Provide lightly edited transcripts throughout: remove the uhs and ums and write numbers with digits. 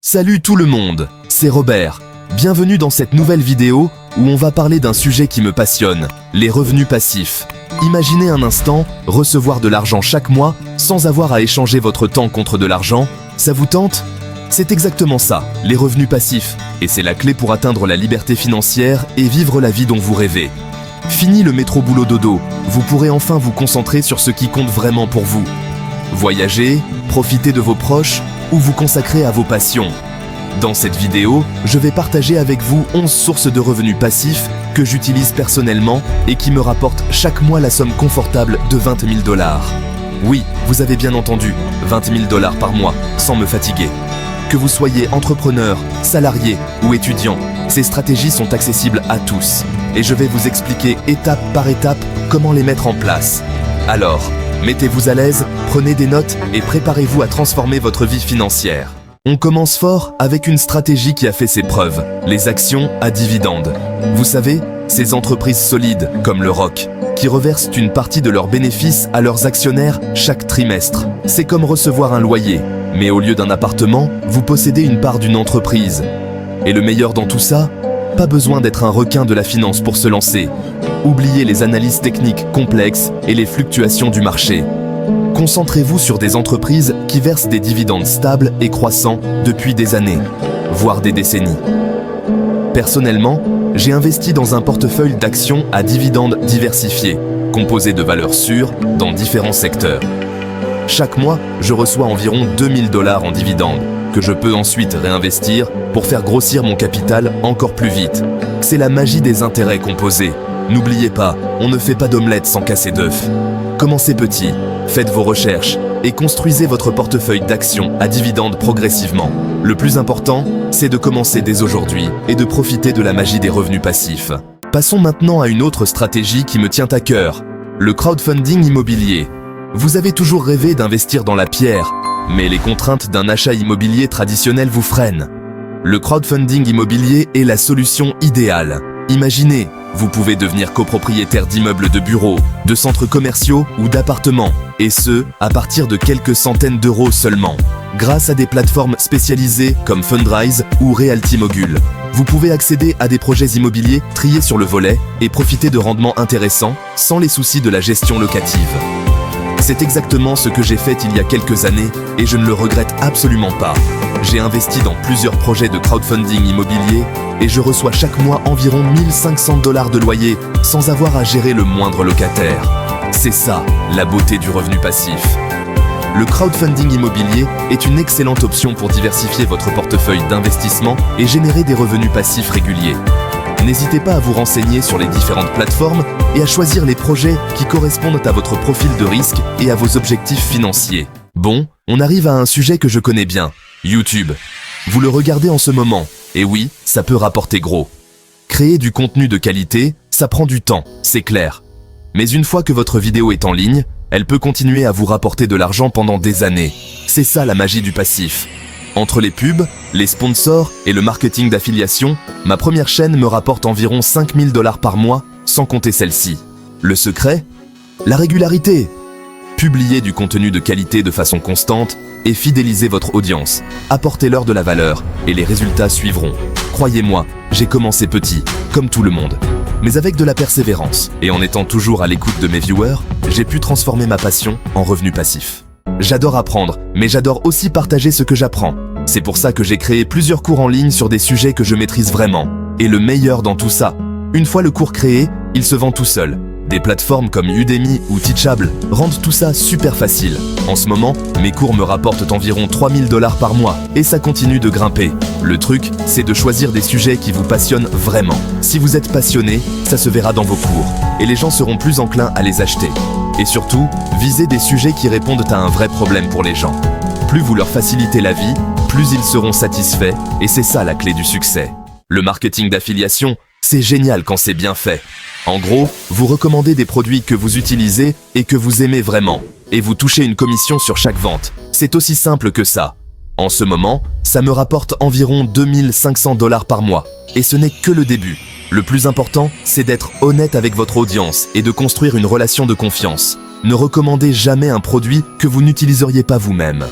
Salut tout le monde, c'est Robert. Bienvenue dans cette nouvelle vidéo où on va parler d'un sujet qui me passionne, les revenus passifs. Imaginez un instant recevoir de l'argent chaque mois sans avoir à échanger votre temps contre de l'argent. Ça vous tente? C'est exactement ça, les revenus passifs. Et c'est la clé pour atteindre la liberté financière et vivre la vie dont vous rêvez. Fini le métro boulot dodo, vous pourrez enfin vous concentrer sur ce qui compte vraiment pour vous. Voyager, profiter de vos proches ou vous consacrer à vos passions. Dans cette vidéo, je vais partager avec vous 11 sources de revenus passifs que j'utilise personnellement et qui me rapportent chaque mois la somme confortable de 20 000 $. Oui, vous avez bien entendu, 20 000 $ par mois, sans me fatiguer. Que vous soyez entrepreneur, salarié ou étudiant, ces stratégies sont accessibles à tous. Et je vais vous expliquer étape par étape comment les mettre en place. Alors, mettez-vous à l'aise, prenez des notes et préparez-vous à transformer votre vie financière. On commence fort avec une stratégie qui a fait ses preuves, les actions à dividendes. Vous savez, ces entreprises solides, comme le Rock, qui reversent une partie de leurs bénéfices à leurs actionnaires chaque trimestre. C'est comme recevoir un loyer, mais au lieu d'un appartement, vous possédez une part d'une entreprise. Et le meilleur dans tout ça, pas besoin d'être un requin de la finance pour se lancer. Oubliez les analyses techniques complexes et les fluctuations du marché. Concentrez-vous sur des entreprises qui versent des dividendes stables et croissants depuis des années, voire des décennies. Personnellement, j'ai investi dans un portefeuille d'actions à dividendes diversifiés, composé de valeurs sûres dans différents secteurs. Chaque mois, je reçois environ 2 000 $ en dividendes, que je peux ensuite réinvestir pour faire grossir mon capital encore plus vite. C'est la magie des intérêts composés. N'oubliez pas, on ne fait pas d'omelette sans casser d'œufs. Commencez petit, faites vos recherches et construisez votre portefeuille d'actions à dividendes progressivement. Le plus important, c'est de commencer dès aujourd'hui et de profiter de la magie des revenus passifs. Passons maintenant à une autre stratégie qui me tient à cœur, le crowdfunding immobilier. Vous avez toujours rêvé d'investir dans la pierre, mais les contraintes d'un achat immobilier traditionnel vous freinent. Le crowdfunding immobilier est la solution idéale. Imaginez, vous pouvez devenir copropriétaire d'immeubles de bureaux, de centres commerciaux ou d'appartements, et ce, à partir de quelques centaines d'euros seulement. Grâce à des plateformes spécialisées comme Fundrise ou Realty Mogul, vous pouvez accéder à des projets immobiliers triés sur le volet et profiter de rendements intéressants sans les soucis de la gestion locative. C'est exactement ce que j'ai fait il y a quelques années et je ne le regrette absolument pas. J'ai investi dans plusieurs projets de crowdfunding immobilier et je reçois chaque mois environ 1 500 $ de loyer sans avoir à gérer le moindre locataire. C'est ça, la beauté du revenu passif. Le crowdfunding immobilier est une excellente option pour diversifier votre portefeuille d'investissement et générer des revenus passifs réguliers. N'hésitez pas à vous renseigner sur les différentes plateformes et à choisir les projets qui correspondent à votre profil de risque et à vos objectifs financiers. Bon, on arrive à un sujet que je connais bien, YouTube. Vous le regardez en ce moment, et oui, ça peut rapporter gros. Créer du contenu de qualité, ça prend du temps, c'est clair. Mais une fois que votre vidéo est en ligne, elle peut continuer à vous rapporter de l'argent pendant des années. C'est ça la magie du passif. Entre les pubs, les sponsors et le marketing d'affiliation, ma première chaîne me rapporte environ 5 000 $ par mois, sans compter celle-ci. Le secret? La régularité. Publiez du contenu de qualité de façon constante et fidélisez votre audience. Apportez-leur de la valeur et les résultats suivront. Croyez-moi, j'ai commencé petit, comme tout le monde. Mais avec de la persévérance et en étant toujours à l'écoute de mes viewers, j'ai pu transformer ma passion en revenu passif. J'adore apprendre, mais j'adore aussi partager ce que j'apprends. C'est pour ça que j'ai créé plusieurs cours en ligne sur des sujets que je maîtrise vraiment. Et le meilleur dans tout ça, une fois le cours créé, il se vend tout seul. Des plateformes comme Udemy ou Teachable rendent tout ça super facile. En ce moment, mes cours me rapportent environ 3 000 $ par mois et ça continue de grimper. Le truc, c'est de choisir des sujets qui vous passionnent vraiment. Si vous êtes passionné, ça se verra dans vos cours et les gens seront plus enclins à les acheter. Et surtout, visez des sujets qui répondent à un vrai problème pour les gens. Plus vous leur facilitez la vie, plus ils seront satisfaits et c'est ça la clé du succès. Le marketing d'affiliation, c'est génial quand c'est bien fait. En gros, vous recommandez des produits que vous utilisez et que vous aimez vraiment, et vous touchez une commission sur chaque vente. C'est aussi simple que ça. En ce moment, ça me rapporte environ 2 500 $ par mois, et ce n'est que le début. Le plus important, c'est d'être honnête avec votre audience et de construire une relation de confiance. Ne recommandez jamais un produit que vous n'utiliseriez pas vous-même.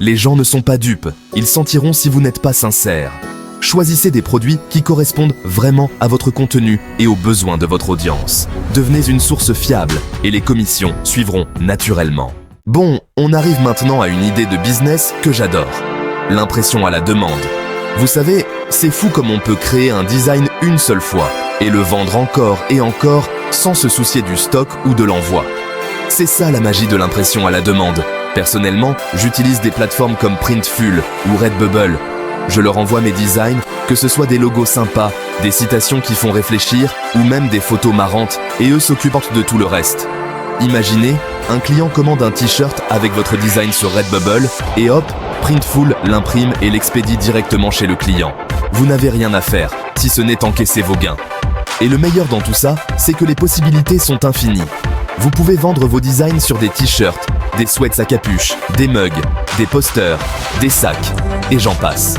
Les gens ne sont pas dupes, ils sentiront si vous n'êtes pas sincère. Choisissez des produits qui correspondent vraiment à votre contenu et aux besoins de votre audience. Devenez une source fiable et les commissions suivront naturellement. Bon, on arrive maintenant à une idée de business que j'adore. L'impression à la demande. Vous savez, c'est fou comme on peut créer un design une seule fois et le vendre encore et encore sans se soucier du stock ou de l'envoi. C'est ça la magie de l'impression à la demande. Personnellement, j'utilise des plateformes comme Printful ou Redbubble. Je leur envoie mes designs, que ce soit des logos sympas, des citations qui font réfléchir ou même des photos marrantes et eux s'occupent de tout le reste. Imaginez, un client commande un t-shirt avec votre design sur Redbubble et hop, Printful l'imprime et l'expédie directement chez le client. Vous n'avez rien à faire, si ce n'est encaisser vos gains. Et le meilleur dans tout ça, c'est que les possibilités sont infinies. Vous pouvez vendre vos designs sur des t-shirts, des sweats à capuche, des mugs, des posters, des sacs, et j'en passe.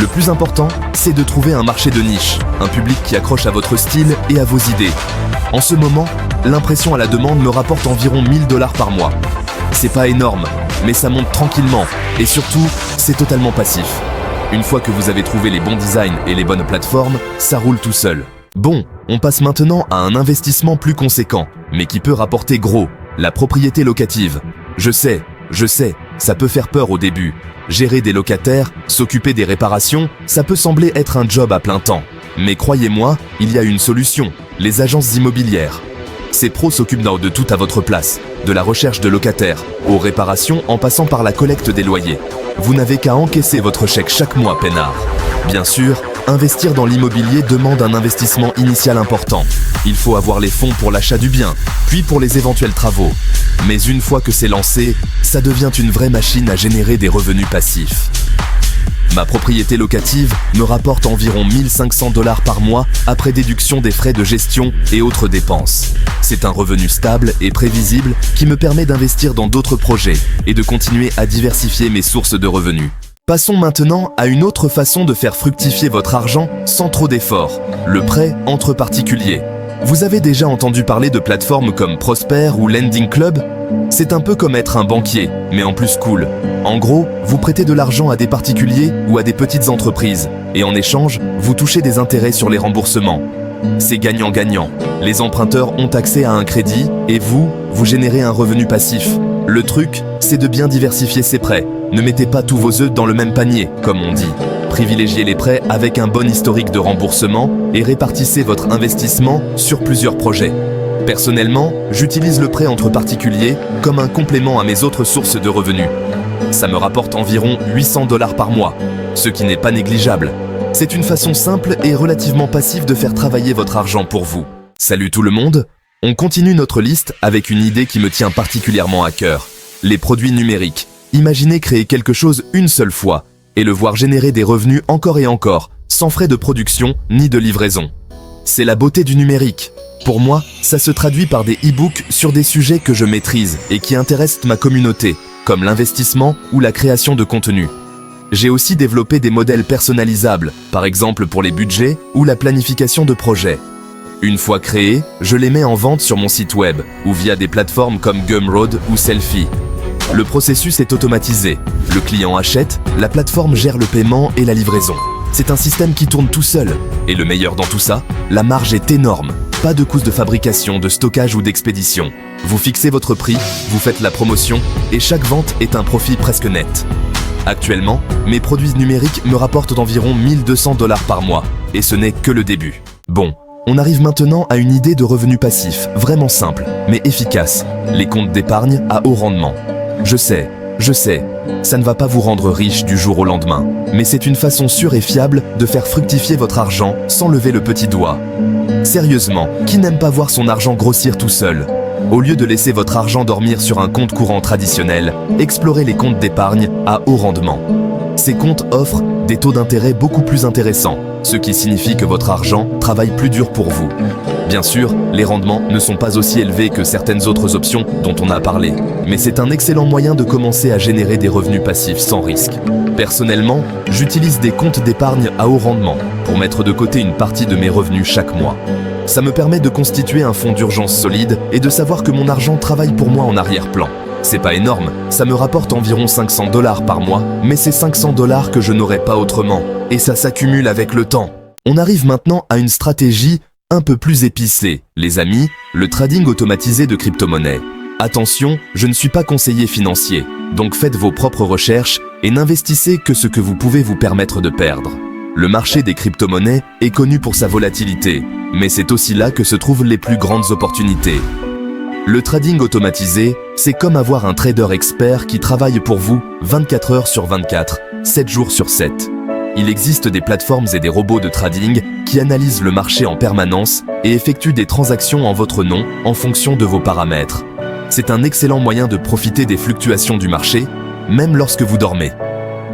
Le plus important, c'est de trouver un marché de niche, un public qui accroche à votre style et à vos idées. En ce moment, l'impression à la demande me rapporte environ 1 000 $ par mois. C'est pas énorme, mais ça monte tranquillement, et surtout, c'est totalement passif. Une fois que vous avez trouvé les bons designs et les bonnes plateformes, ça roule tout seul. Bon, on passe maintenant à un investissement plus conséquent, mais qui peut rapporter gros, la propriété locative. Je sais, ça peut faire peur au début. Gérer des locataires, s'occuper des réparations, ça peut sembler être un job à plein temps. Mais croyez-moi, il y a une solution, les agences immobilières. Ces pros s'occupent de tout à votre place, de la recherche de locataires, aux réparations en passant par la collecte des loyers. Vous n'avez qu'à encaisser votre chèque chaque mois, peinard. Bien sûr, investir dans l'immobilier demande un investissement initial important. Il faut avoir les fonds pour l'achat du bien, puis pour les éventuels travaux. Mais une fois que c'est lancé, ça devient une vraie machine à générer des revenus passifs. Ma propriété locative me rapporte environ 1 500 $ par mois après déduction des frais de gestion et autres dépenses. C'est un revenu stable et prévisible qui me permet d'investir dans d'autres projets et de continuer à diversifier mes sources de revenus. Passons maintenant à une autre façon de faire fructifier votre argent sans trop d'efforts, le prêt entre particuliers. Vous avez déjà entendu parler de plateformes comme Prosper ou Lending Club? C'est un peu comme être un banquier, mais en plus cool. En gros, vous prêtez de l'argent à des particuliers ou à des petites entreprises, et en échange, vous touchez des intérêts sur les remboursements. C'est gagnant-gagnant. Les emprunteurs ont accès à un crédit, et vous générez un revenu passif. Le truc, c'est de bien diversifier ses prêts. Ne mettez pas tous vos œufs dans le même panier, comme on dit. Privilégiez les prêts avec un bon historique de remboursement et répartissez votre investissement sur plusieurs projets. Personnellement, j'utilise le prêt entre particuliers comme un complément à mes autres sources de revenus. Ça me rapporte environ 800 $ par mois, ce qui n'est pas négligeable. C'est une façon simple et relativement passive de faire travailler votre argent pour vous. Salut tout le monde! On continue notre liste avec une idée qui me tient particulièrement à cœur. Les produits numériques. Imaginez créer quelque chose une seule fois et le voir générer des revenus encore et encore, sans frais de production ni de livraison. C'est la beauté du numérique. Pour moi, ça se traduit par des e-books sur des sujets que je maîtrise et qui intéressent ma communauté, comme l'investissement ou la création de contenu. J'ai aussi développé des modèles personnalisables, par exemple pour les budgets ou la planification de projets. Une fois créés, je les mets en vente sur mon site web ou via des plateformes comme Gumroad ou Sellfy. Le processus est automatisé. Le client achète, la plateforme gère le paiement et la livraison. C'est un système qui tourne tout seul. Et le meilleur dans tout ça, la marge est énorme. Pas de coûts de fabrication, de stockage ou d'expédition. Vous fixez votre prix, vous faites la promotion et chaque vente est un profit presque net. Actuellement, mes produits numériques me rapportent d'environ 1 200 $ par mois. Et ce n'est que le début. Bon, on arrive maintenant à une idée de revenu passif, vraiment simple, mais efficace. Les comptes d'épargne à haut rendement. Je sais, ça ne va pas vous rendre riche du jour au lendemain, mais c'est une façon sûre et fiable de faire fructifier votre argent sans lever le petit doigt. Sérieusement, qui n'aime pas voir son argent grossir tout seul? Au lieu de laisser votre argent dormir sur un compte courant traditionnel, explorez les comptes d'épargne à haut rendement. Ces comptes offrent des taux d'intérêt beaucoup plus intéressants, ce qui signifie que votre argent travaille plus dur pour vous. Bien sûr, les rendements ne sont pas aussi élevés que certaines autres options dont on a parlé, mais c'est un excellent moyen de commencer à générer des revenus passifs sans risque. Personnellement, j'utilise des comptes d'épargne à haut rendement pour mettre de côté une partie de mes revenus chaque mois. Ça me permet de constituer un fonds d'urgence solide et de savoir que mon argent travaille pour moi en arrière-plan. C'est pas énorme, ça me rapporte environ 500 $ par mois, mais c'est 500 $ que je n'aurais pas autrement, et ça s'accumule avec le temps. On arrive maintenant à une stratégie un peu plus épicée, les amis, le trading automatisé de crypto-monnaies. Attention, je ne suis pas conseiller financier, donc faites vos propres recherches et n'investissez que ce que vous pouvez vous permettre de perdre. Le marché des crypto-monnaies est connu pour sa volatilité, mais c'est aussi là que se trouvent les plus grandes opportunités. Le trading automatisé, c'est comme avoir un trader expert qui travaille pour vous 24 heures sur 24, 7 jours sur 7. Il existe des plateformes et des robots de trading qui analysent le marché en permanence et effectuent des transactions en votre nom en fonction de vos paramètres. C'est un excellent moyen de profiter des fluctuations du marché, même lorsque vous dormez.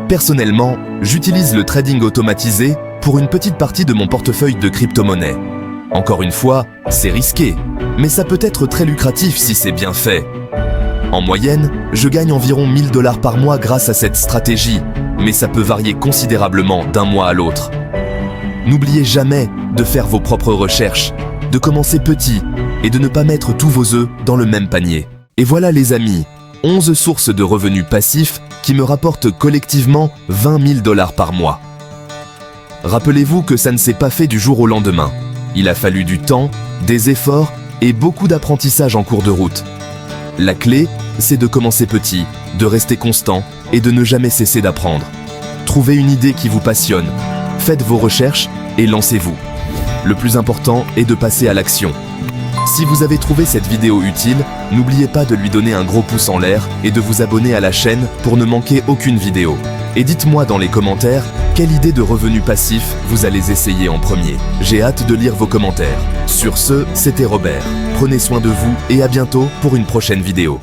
Personnellement, j'utilise le trading automatisé pour une petite partie de mon portefeuille de crypto-monnaies. Encore une fois, c'est risqué, mais ça peut être très lucratif si c'est bien fait. En moyenne, je gagne environ 1000 $ par mois grâce à cette stratégie, mais ça peut varier considérablement d'un mois à l'autre. N'oubliez jamais de faire vos propres recherches, de commencer petit et de ne pas mettre tous vos œufs dans le même panier. Et voilà les amis, 11 sources de revenus passifs qui me rapportent collectivement 20 000 $ par mois. Rappelez-vous que ça ne s'est pas fait du jour au lendemain. Il a fallu du temps, des efforts et beaucoup d'apprentissage en cours de route. La clé, c'est de commencer petit, de rester constant et de ne jamais cesser d'apprendre. Trouvez une idée qui vous passionne, faites vos recherches et lancez-vous. Le plus important est de passer à l'action. Si vous avez trouvé cette vidéo utile, n'oubliez pas de lui donner un gros pouce en l'air et de vous abonner à la chaîne pour ne manquer aucune vidéo. Et dites-moi dans les commentaires quelle idée de revenu passif vous allez essayer en premier. J'ai hâte de lire vos commentaires. Sur ce, c'était Robert. Prenez soin de vous et à bientôt pour une prochaine vidéo.